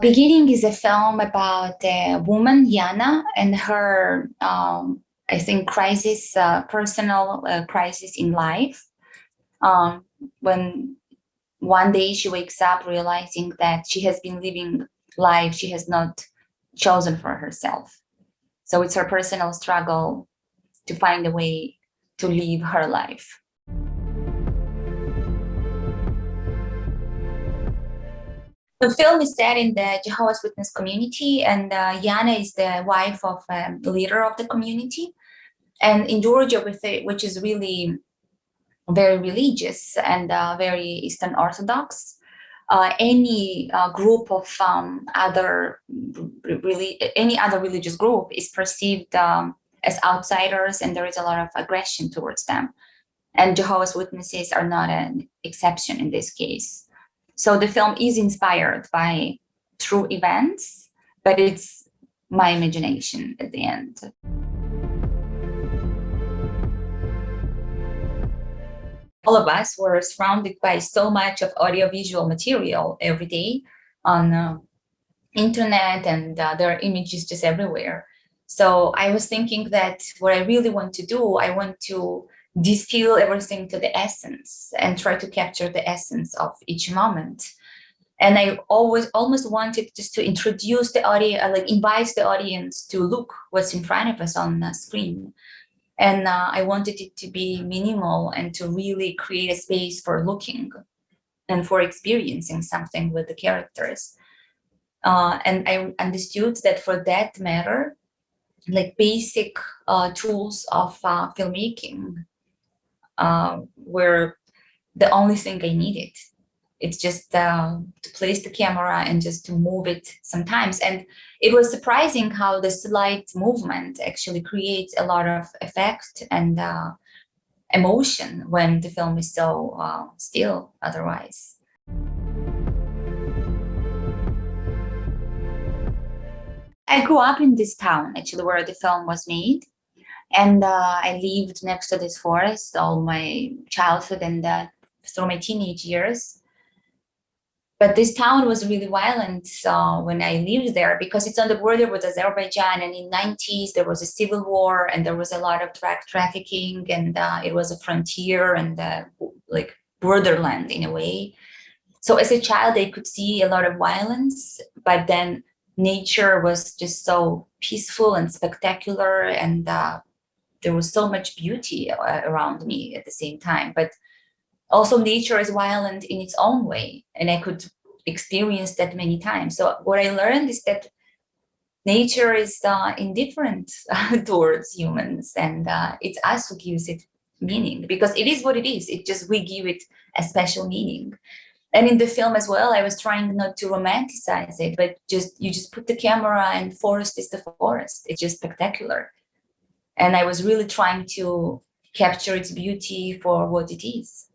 Beginning is a film about a woman, Yana, and her, I think, personal crisis in life. When one day she wakes up realizing that she has been living life she has not chosen for herself. So it's her personal struggle to find a way to live her life. The film is set in the Jehovah's Witness community, and Yana is the wife of the leader of the community. And in Georgia, which is really very religious and very Eastern Orthodox, any group of any other religious group is perceived as outsiders, and there is a lot of aggression towards them. And Jehovah's Witnesses are not an exception in this case. So the film is inspired by true events, but it's my imagination at the end. All of us were surrounded by so much of audiovisual material every day on internet, and there are images just everywhere. So I was thinking that what I really want to do, I want to distill everything to the essence and try to capture the essence of each moment. And I almost wanted just to introduce the audience, like invite the audience to look what's in front of us on the screen. And I wanted it to be minimal and to really create a space for looking and for experiencing something with the characters. And I understood that for that matter, like basic tools of filmmaking were the only thing I needed. It's just to place the camera and just to move it sometimes. And it was surprising how the slight movement actually creates a lot of effect and emotion when the film is so still otherwise. I grew up in this town, actually, where the film was made. And I lived next to this forest all my childhood and through my teenage years. But this town was really violent when I lived there, because it's on the border with Azerbaijan. And in the 90s, there was a civil war and there was a lot of drug trafficking, and it was a frontier and like borderland in a way. So as a child, I could see a lot of violence, but then nature was just so peaceful and spectacular, and there was so much beauty around me at the same time. But also nature is violent in its own way, and I could experience that many times. So what I learned is that nature is indifferent towards humans, and it's us who gives it meaning, because it is what it is. It just, we give it a special meaning. And in the film as well, I was trying not to romanticize it, but you just put the camera and forest is the forest. It's just spectacular. And I was really trying to capture its beauty for what it is.